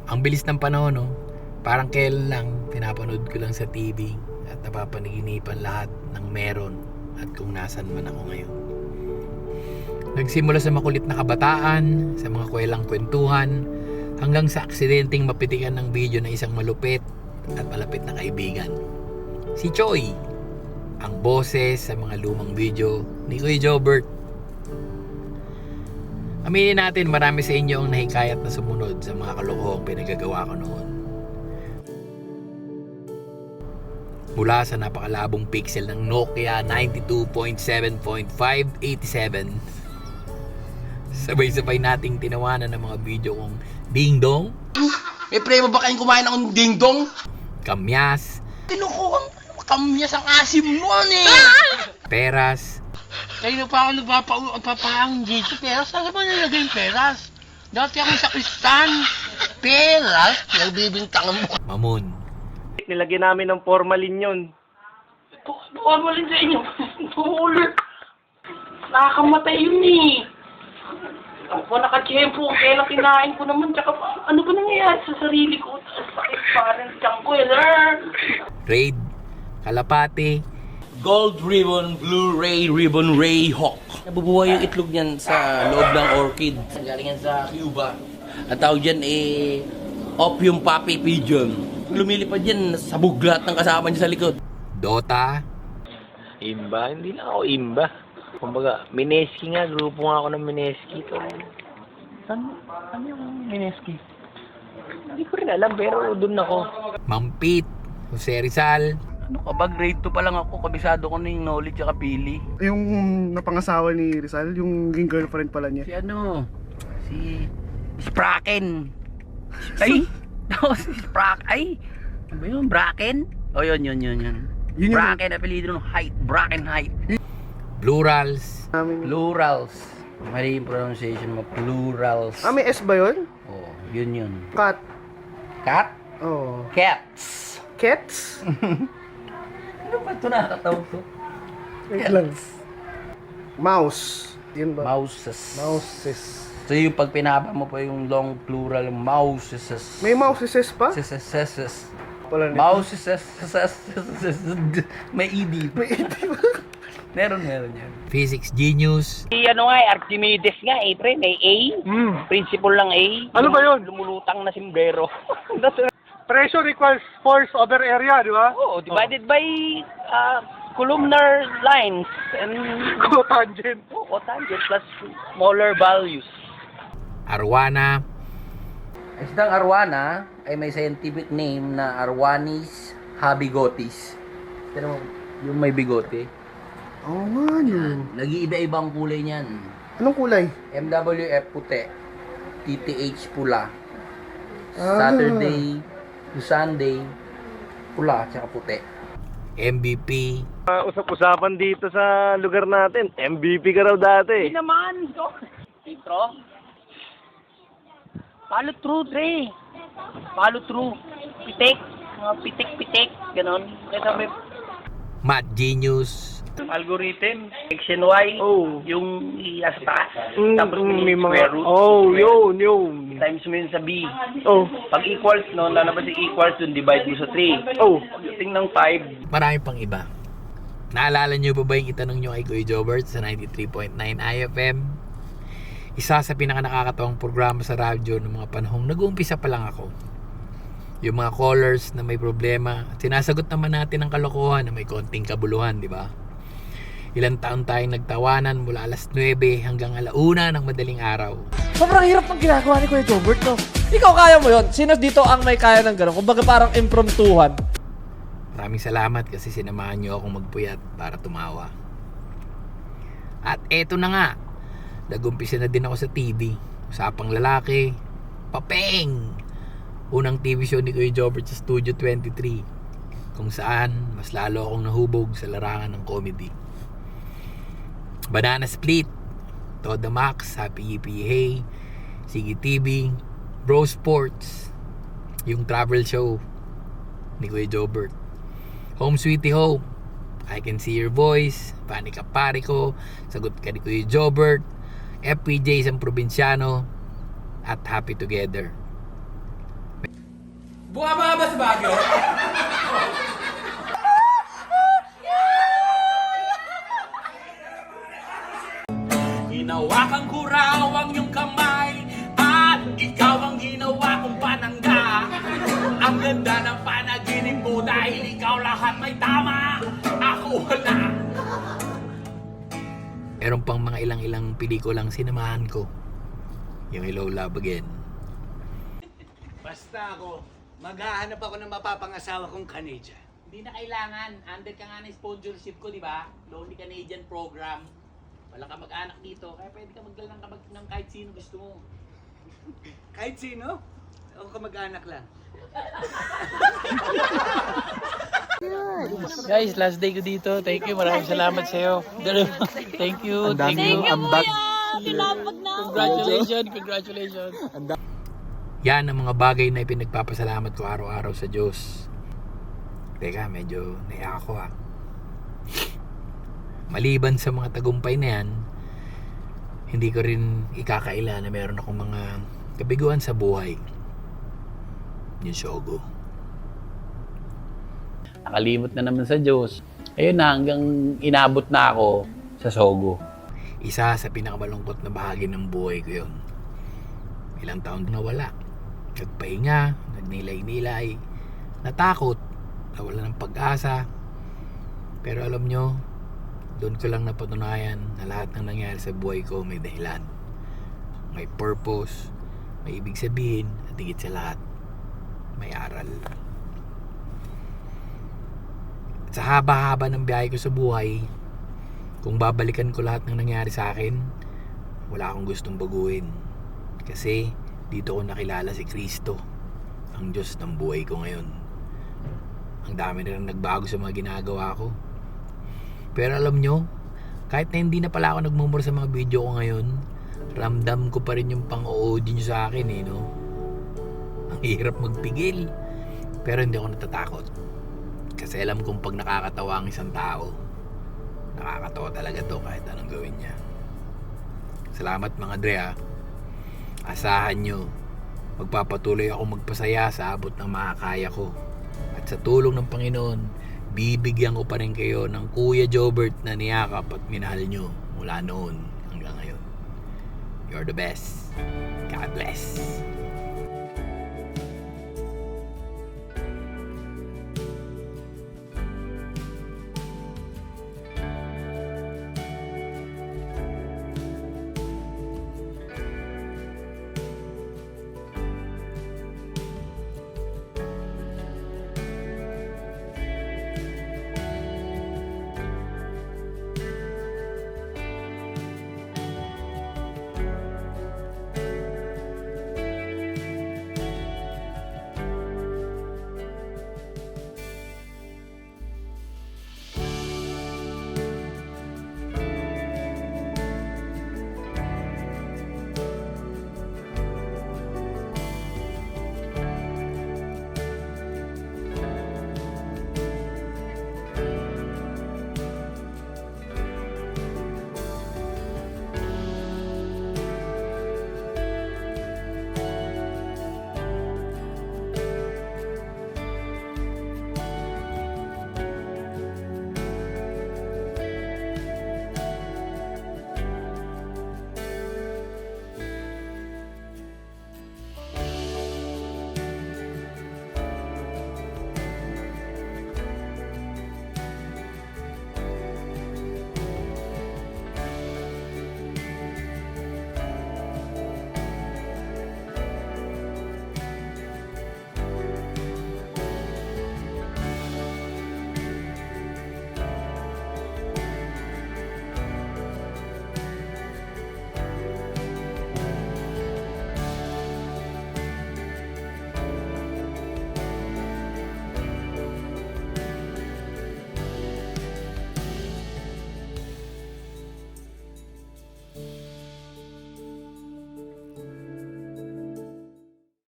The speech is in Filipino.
Ang bilis ng panahon, no? Parang kailan lang pinapanood ko lang sa TV at napapaniginipan lahat ng meron at kung nasan man ako ngayon. Nagsimula sa makulit na kabataan, sa mga kwelang kwentuhan, hanggang sa aksidenteng mapitikan ng video na isang malupit at malapit na kaibigan. Si Choi, ang boses sa mga lumang video ni Kuya Jobert. Aminin natin, marami sa inyo ang nahikayat na sumunod sa mga kalokohang pinagagawa ko noon. Mula sa napakalabong pixel ng Nokia 92.7.587, sabay-sabay nating tinawanan ng mga video kong Ding Dong, May premo ba kayong kumain ng dingdong? Kamyas, Tinukuhan kamyas ang asim nun eh! Peras, Kanina pa ako nagpapaang dito, peras. Saan ba nilagay yung peras? Dati ako sa kristan. Peras? Nagbibintangan mo. Mamon, Nilagyan namin ng formalin yun. Formalin sa inyo. Ulit. Nakakamatay yun eh. Ako nakachempo. Kailan kinain ko naman. Tsaka ano ba nangyayari sa sarili ko? Sakit parang tiyang ko eh. Raid, Kalapate, Gold ribbon, Blu-ray ribbon, Ray Hawk. Nabubuhay yung itlog niyan sa loob ng orchid. Galing yan sa Cuba. At tawag dyan opium poppy pigeon. Lumilipad yan sa buglat ng kasama niya sa likod. Dota, Imba? Hindi lang ako imba. Kumbaga, Mineski nga. Grupo nga ako ng Mineski. Saan yung Mineski? Hindi ko rin alam, pero doon ako. Mampit, Jose Rizal, Ano ka ba? Grade 2 pa lang ako. Kabisado ko na yung knowledge at pili. Yung napangasawa ni Rizal, yung naging girlfriend pala niya. Si ano? Si Spraken. Ay! No, si Ay! Ano ba yun? Braken? O yun. Yun yung Braken, apelido ng height. Braken height. Plurals, namin. Plurals. Mali yung pronunciation mo. Plurals. May S ba yun? Oh, yun. Cat. Cat? Oh. Cats. Cats? Ano ba ito nakakatawa to? Wait lang. Mouse. Yun ba? Mouses. Mouses. So yung pag pinaba mo pa yung long plural, mouses. May mouses pa? Ses. Pala nito. Mouses. May ED. May iti ba? Meron yan. Physics Genius, Si ano nga Archimedes nga pre. May A. Principle lang A. Ano ba yun? Lumulutang na simbrero. Pressure equals force over area, di ba? Oo, divided by columnar lines and Cotangent. cotangent plus smaller values. Arwana, Isdang arwana ay may scientific name na Arwanis habigotis. Pero yung may bigote, Oo nga yun. nag-iiba-ibang kulay niyan. Anong kulay? MWF puti, TTH pula, Ah. Saturday to Sunday pula tsaka puti. MVP, Usap-usapan dito sa lugar natin. MVP ka raw dati. Hindi naman. Intro. Follow through, Dre. Follow through. Pitik. Mga pitik-pitik. Ganon. Kaya may Math Genius, algorithm. X and Y. Oh. Yung i-as taas. Tapos May square mga... root. Oh, Square. yun. Times mo yun sa B. Oh. Pag equals, no, lalabas yung equals, dun divide mo sa 3. Oh. Pagdating ng 5, marami pang iba. Naalala niyo pa ba yung itanong nyo kay Kuya Jobert sa 93.9 IFM? Isa sa pinaka nakakatawang programa sa radyo ng mga panahong nag-uumpisa pa lang ako. Yung mga callers na may problema, at sinasagot naman natin ang kalokohan na may konting kabuluhan, di ba? Ilang taon tayong nagtawanan mula alas 9 hanggang alauna ng madaling araw. Sobrang hirap ng ginagawa ni Kuya Jobert, no? Ikaw kaya mo yon. Sino dito ang may kaya ng gano'n? Kumbaga parang impromptuhan. Maraming salamat kasi sinamahan niyo akong magpuyat para tumawa. At eto na nga, nag-umpisa na din ako sa TV. Usapang lalaki, papeng! Unang TV show ni Kuya Jobert sa Studio 23, kung saan mas lalo akong nahubog sa larangan ng comedy. Banana Split, Toda Max, Happy Yippee Hey, Sige TV, Bro Sports, yung travel show ni Kuya Jobert, Home Sweetie Home, I Can See Your Voice, Panika Pariko, Sagot Ka ni Kuya Jobert, FPJ Isang Probinsyano, at Happy Together. Buha ba sa Baguio? Hinawakan ko raw ang iyong kamay at ikaw ang ginawa kong panangga. Ang ganda ng panaginip ko dahil ikaw lahat may tama, ako wala. Meron pang mga ilang pelikulang sinamahan ko. Yung Hello Love Again. Basta ako, maghahanap ako ng mapapangasawa kong Canadian. Hindi na kailangan. Under ka nga ng sponsorship ko, di ba? Lonely Canadian Program. Wala ka mag-anak dito, kaya pwede ka magdala ng kahit sino gusto mo. Kahit sino? Ako kamag-anak lang. Guys, last day ko dito. Thank you. Maraming salamat sa iyo. Thank you. Thank you. Congratulations. Yan ang mga bagay na ipinagpapasalamat ko araw-araw sa Diyos. Teka, medyo naiyak ako ha. Maliban sa mga tagumpay na yan, hindi ko rin ikakaila na meron akong mga kabiguan sa buhay. Yung Sogo. Nakalimot na naman sa Diyos. Ayun na, hanggang inabot na ako sa Sogo. Isa sa pinakamalungkot na bahagi ng buhay ko yun. Ilang taon nawala. Nagpahinga, nagnilay-nilay, natakot, nawala ng pag-asa. Pero alam nyo, doon ko lang napatunayan na lahat ng nangyari sa buhay ko may dahilan. May purpose, may ibig sabihin, at higit sa lahat, may aral. At sa haba-haba ng biyahe ko sa buhay, kung babalikan ko lahat ng nangyari sa akin, wala akong gustong baguhin. Kasi dito ko nakilala si Kristo, ang Diyos ng buhay ko ngayon. Ang dami na rin nagbago sa mga ginagawa ko. Pero alam nyo, kahit na hindi na pala ako nagmumura sa mga video ko ngayon, ramdam ko pa rin yung pang-OOD nyo sa akin eh, no? Ang hirap magpigil. Pero hindi ako natatakot. Kasi alam kong pag nakakatawa ang isang tao, nakakatawa talaga to kahit anong gawin niya. Salamat mga Dre ha. Asahan nyo, magpapatuloy ako magpasaya sa abot ng makakaya ko. At sa tulong ng Panginoon, bibigyan ko pa rin kayo ng Kuya Jobert na niyakap at minahal nyo mula noon hanggang ngayon. You're the best. God bless.